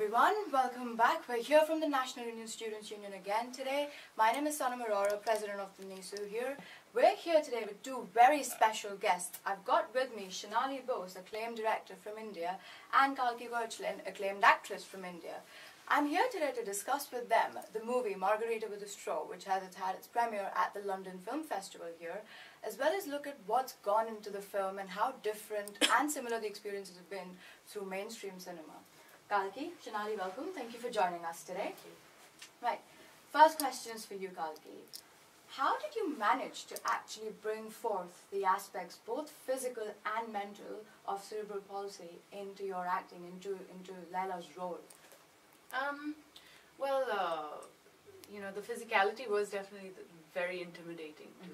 everyone, welcome back. We're here from the National Indian Students Union again today. My name is Sanam Arora, President of the NISU here. We're here today with two very special guests. I've got with me Shonali Bose, acclaimed director from India, and Kalki Koechlin, acclaimed actress from India. I'm here today to discuss with them the movie Margarita with a Straw, which has had its premiere at the London Film Festival here, as well as look at what's gone into the film and how different and similar the experiences have been through mainstream cinema. Kalki, Shonali, welcome. Thank you for joining us today. Thank you. Right. First question is for you, Kalki. How did you manage to actually bring forth the aspects, both physical and mental, of cerebral palsy into your acting, into Laila's role? You know, the physicality was definitely very intimidating to,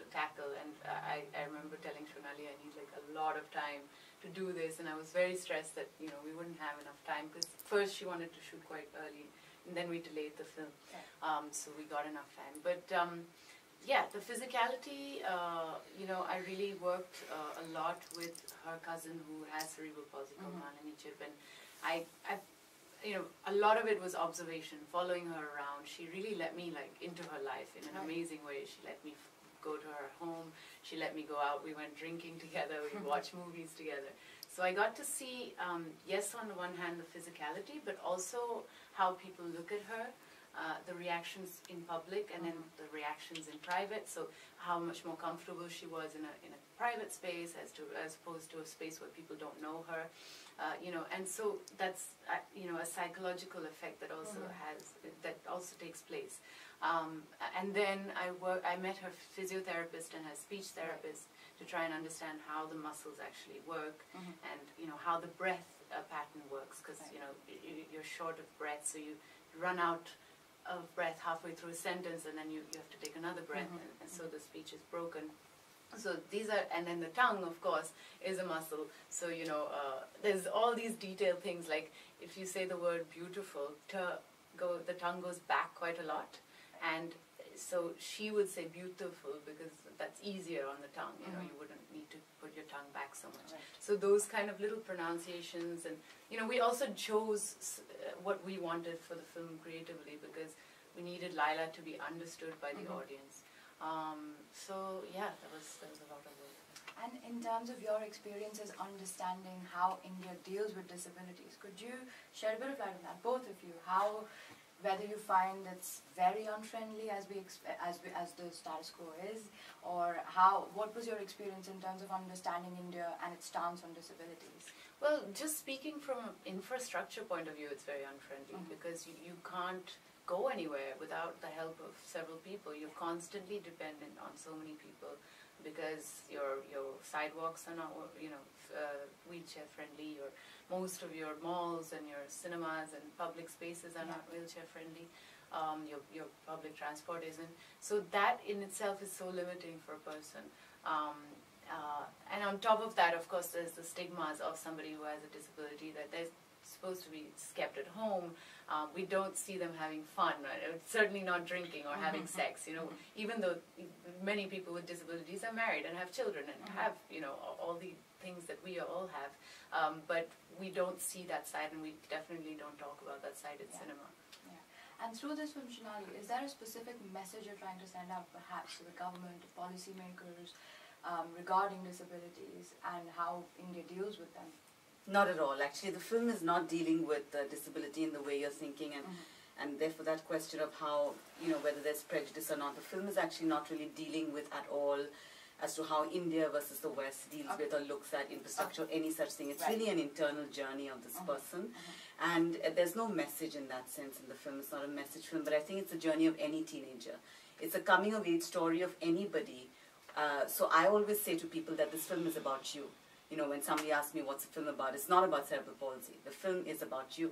tackle. And I remember telling Shonali I need like a lot of time to do this, and I was very stressed that, we wouldn't have enough time, because first she wanted to shoot quite early, and then we delayed the film. So we got enough time. But yeah, the physicality, I really worked a lot with her cousin who has cerebral palsy called Malini Chip, and a lot of it was observation, following her around. She really let me into her life in an amazing way. She let me go to her home. She let me go out. We went drinking together. We watched movies together. So I got to see, yes, on the one hand, the physicality, but also how people look at her, the reactions in public, and then the reactions in private. So how much more comfortable she was in a private space as opposed to a space where people don't know her. And so that's a psychological effect that also takes place. And then I met her physiotherapist and her speech therapist to try and understand how the muscles actually work, and how the breath pattern works, because you're short of breath, so you run out of breath halfway through a sentence, and then you have to take another breath, and so the speech is broken. So these are, and then the tongue, of course, is a muscle. So there's all these detailed things, like if you say the word beautiful, the tongue goes back quite a lot, and so she would say beautiful because that's easier on the tongue. You wouldn't need to put your tongue back so much. Right. So those kind of little pronunciations, and we also chose what we wanted for the film creatively, because we needed Laila to be understood by the audience. So yeah, that was a lot of work. And in terms of your experiences understanding how India deals with disabilities, could you shed a bit of light on that, both of you? Whether you find it's very unfriendly as the status quo is, or what was your experience in terms of understanding India and its stance on disabilities? Well, just speaking from an infrastructure point of view, it's very unfriendly, because you can't go anywhere without the help of several people. You're constantly dependent on so many people, because your sidewalks are not wheelchair friendly, most of your malls and your cinemas and public spaces are not wheelchair friendly, your public transport isn't. So that in itself is so limiting for a person. And on top of that, of course, there's the stigmas of somebody who has a disability, that they're supposed to be kept at home. We don't see them having fun, certainly not drinking or having sex, even though many people with disabilities are married and have children and have, all the things that we all have. But we don't see that side, and we definitely don't talk about that side in cinema. Yeah. And through this film, Shonali, is there a specific message you're trying to send out, perhaps to the government, to policymakers, regarding disabilities and how India deals with them? Not at all. Actually, the film is not dealing with disability in the way you're thinking, and therefore that question of how, whether there's prejudice or not, the film is actually not really dealing with at all as to how India versus the West deals with or looks at infrastructure or any such thing. It's really an internal journey of this person, and there's no message in that sense in the film. It's not a message film, but I think it's a journey of any teenager. It's a coming-of-age story of anybody. So I always say to people that this film is about you. When somebody asks me what's the film about, it's not about cerebral palsy. The film is about you.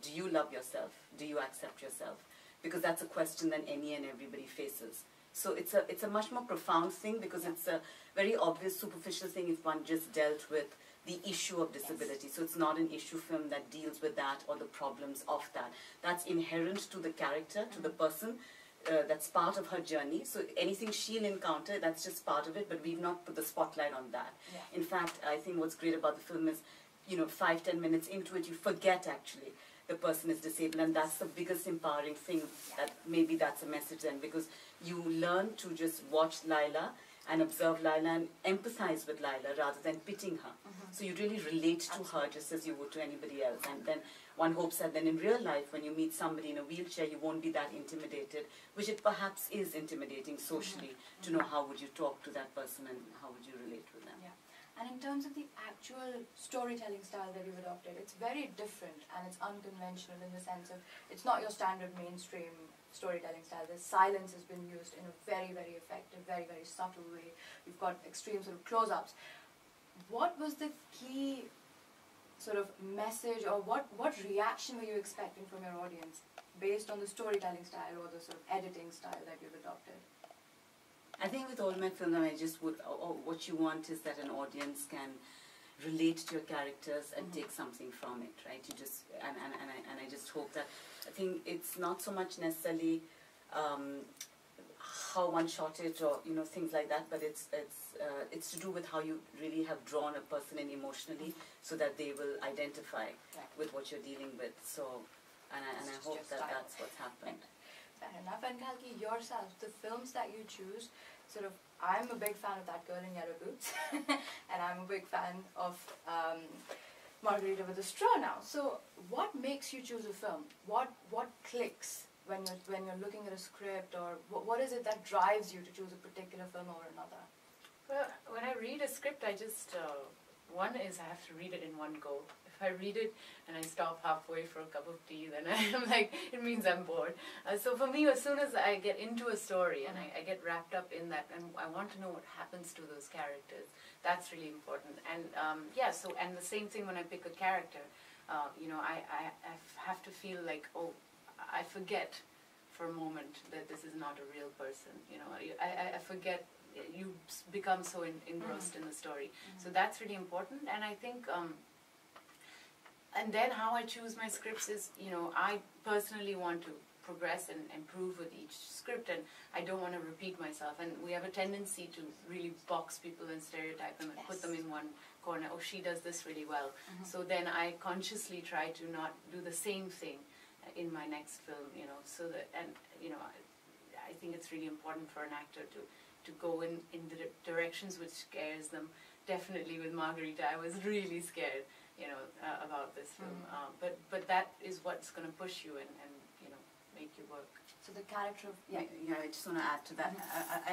Do you love yourself? Do you accept yourself? Because that's a question that any and everybody faces. So it's a much more profound thing, because it's a very obvious, superficial thing if one just dealt with the issue of disability. So it's not an issue film that deals with that or the problems of that. That's inherent to the character, to the person. That's part of her journey. So anything she'll encounter, that's just part of it, but we've not put the spotlight on that. In fact, I think what's great about the film is 5-10 minutes into it, you forget actually the person is disabled, and that's the biggest empowering thing. That maybe that's a message then, because you learn to just watch Laila and observe Laila and empathize with Laila rather than pitying her. So you really relate to her just as you would to anybody else. And then one hopes that then in real life, when you meet somebody in a wheelchair, you won't be that intimidated, which it perhaps is intimidating socially to know how would you talk to that person and how would you relate with them. Yeah. And in terms of the actual storytelling style that you've adopted, it's very different and it's unconventional in the sense of it's not your standard mainstream storytelling style. The silence has been used in a very, very effective, very, very subtle way. You've got extreme sort of close-ups. What was the key sort of message, or what reaction were you expecting from your audience based on the storytelling style or the sort of editing style that you've adopted? I think with all my films, I just would, what you want is that an audience can relate to your characters and take something from it, right? You just, and I just hope that, I think it's not so much necessarily how one shot it or things like that, but it's to do with how you really have drawn a person in emotionally, so that they will identify with what you're dealing with. So, and I hope that that's what's happened. Fair enough. And Kalki, yourself, the films that you choose, sort of, I'm a big fan of That Girl in Yellow Boots, and I'm a big fan of Margarita with a Straw now. So, what makes you choose a film? What clicks when you're looking at a script, or what is it that drives you to choose a particular film over another? Well, when I read a script, I just, one is I have to read it in one go. If I read it and I stop halfway for a cup of tea, then I'm like, it means I'm bored. So for me, as soon as I get into a story and I get wrapped up in that, and I want to know what happens to those characters, that's really important. And and the same thing when I pick a character, I have to feel like, oh, I forget for a moment that this is not a real person. I forget. You become so engrossed in the story. So that's really important. And I think, and then how I choose my scripts is, I personally want to progress and improve with each script, and I don't want to repeat myself. And we have a tendency to really box people and stereotype them and put them in one corner. Oh, she does this really well. So then I consciously try to not do the same thing in my next film, so that, and, I think it's really important for an actor to go in the directions which scares them. Definitely with Margarita, I was really scared, about this film. But that is what's going to push you and make you work. So the character of... Yeah, I just want to add to that.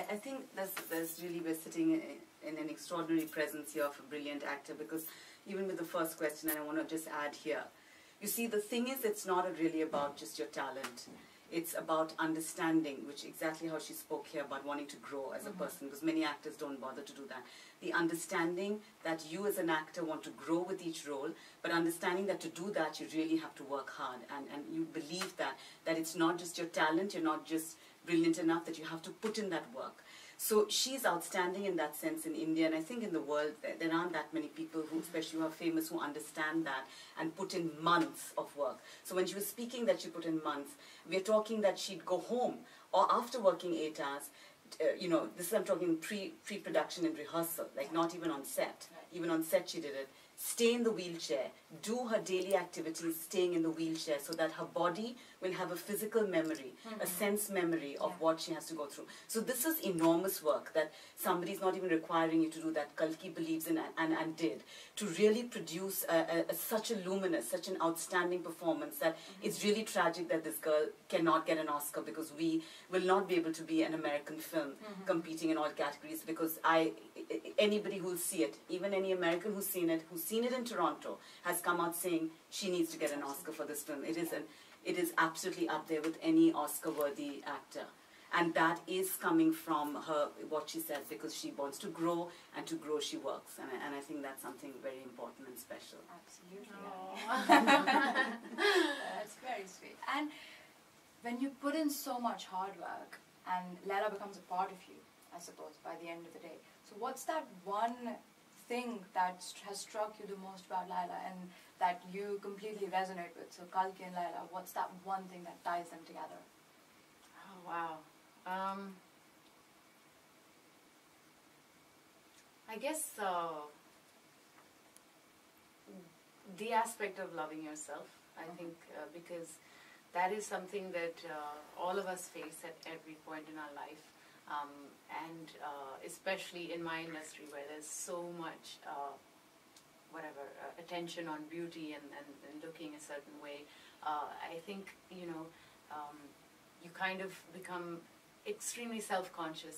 I think there's really, we're sitting in an extraordinary presence here of a brilliant actor, because even with the first question, and I want to just add here, you see, the thing is, it's not really about just your talent. It's about understanding, which exactly how she spoke here about wanting to grow as a person, because many actors don't bother to do that. The understanding that you as an actor want to grow with each role, but understanding that to do that you really have to work hard, and you believe that it's not just your talent, you're not just brilliant enough, that you have to put in that work. So she's outstanding in that sense in India, and I think in the world there aren't that many people who, especially who are famous, who understand that and put in months of work. So when she was speaking that she put in months, we're talking that she'd go home, or after working 8 hours, this is I'm talking pre-production and rehearsal, like not even on set. Even on set she did it. Stay in the wheelchair, do her daily activities staying in the wheelchair, so that her body will have a physical memory, a sense memory of what she has to go through. So this is enormous work that somebody's not even requiring you to do, that Kalki believes in and did, to really produce such a luminous, such an outstanding performance that it's really tragic that this girl cannot get an Oscar, because we will not be able to be an American film competing in all categories, because anybody who will see it, even any American who's seen it in Toronto, has come out saying she needs to get an Oscar for this film. It is absolutely up there with any Oscar-worthy actor. And that is coming from her, what she said, because she wants to grow, and to grow she works. And I think that's something very important and special. Absolutely. That's very sweet. And when you put in so much hard work, and Laila becomes a part of you, I suppose, by the end of the day. So what's that one thing that has struck you the most about Laila and that you completely resonate with? So Kalki and Laila, what's that one thing that ties them together? Oh, wow. I guess the aspect of loving yourself, I think, because that is something that all of us face at every point in our life. And especially in my industry where there's so much attention on beauty and looking a certain way, I think, you know, you kind of become extremely self-conscious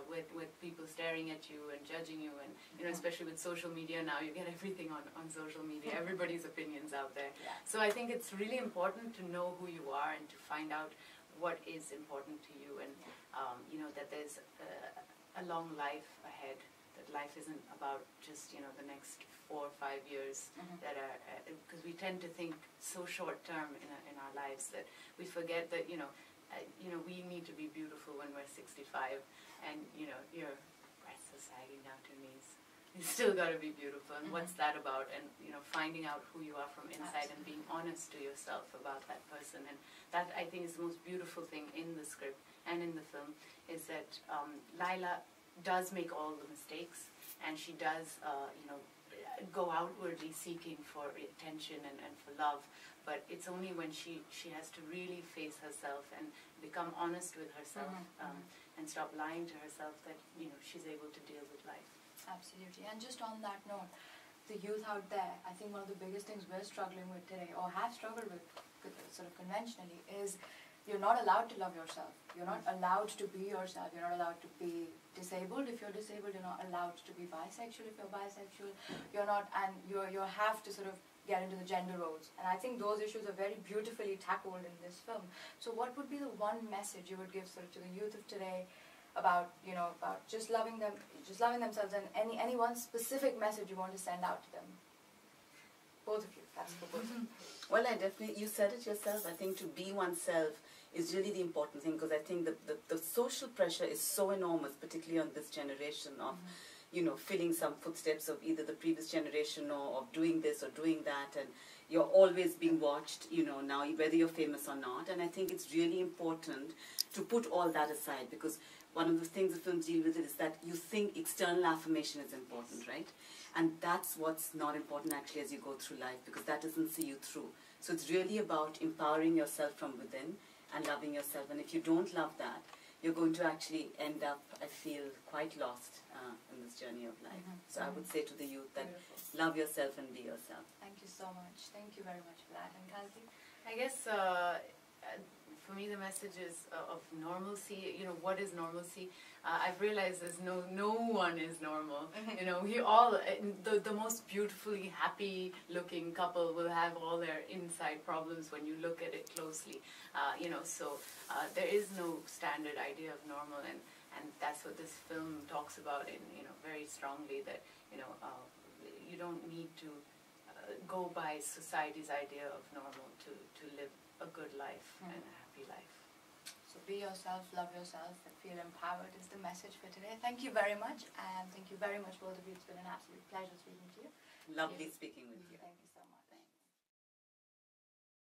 with people staring at you and judging you, and you know, especially with social media now, you get everything on social media, everybody's opinions out there. Yeah. So I think it's really important to know who you are and to find out what is important to you, and you know, that there's a long life ahead, that life isn't about just, you know, the next 4 or 5 years that are, because we tend to think so short term in our lives that we forget that, you know, we need to be beautiful when we're 65, and you know, your breasts are sagging down to your knees. You still got to be beautiful, and what's that about? And you know, finding out who you are from inside and being honest to yourself about that person. And that, I think, is the most beautiful thing in the script and in the film, is that Laila does make all the mistakes, and she does, you know, go outwardly seeking for attention and for love. But it's only when she has to really face herself and become honest with herself and stop lying to herself that, you know, she's able to deal with life. Absolutely. And just on that note, the youth out there, I think one of the biggest things we're struggling with today, or have struggled with sort of conventionally, is you're not allowed to love yourself. You're not allowed to be yourself. You're not allowed to be disabled. If you're disabled, you're not allowed to be bisexual. If you're bisexual, you're not, and you have to sort of get into the gender roles. And I think those issues are very beautifully tackled in this film. So what would be the one message you would give sort of to the youth of today about, you know, about just loving themselves, and any one specific message you want to send out to them? Both of you, that's for both of you. Well, I definitely, you said it yourself, I think to be oneself is really the important thing, because I think the social pressure is so enormous, particularly on this generation of, you know, filling some footsteps of either the previous generation or of doing this or doing that, and you're always being watched, you know, now whether you're famous or not. And I think it's really important to put all that aside, because one of the things the films deal with is that you think external affirmation is important, right? And that's what's not important actually as you go through life, because that doesn't see you through. So it's really about empowering yourself from within and loving yourself. And if you don't love that, you're going to actually end up, I feel, quite lost in this journey of life. So I would say to the youth that love yourself and be yourself. Thank you so much. Thank you very much for that. And Kalki? I guess for me the message is of normalcy. You know, what is normalcy? I've realized there's no one is normal. You know, we all, the most beautifully happy looking couple will have all their inside problems when you look at it closely. You know, so there is no standard idea of normal, and that's what this film talks about in, you know, very strongly, that, you know, you don't need to go by society's idea of normal to live a good life and a happy life. So be yourself, love yourself, and feel empowered is the message for today. Thank you very much, and thank you very much both of you. It's been an absolute pleasure speaking to you. Lovely speaking with you. Thank you so much.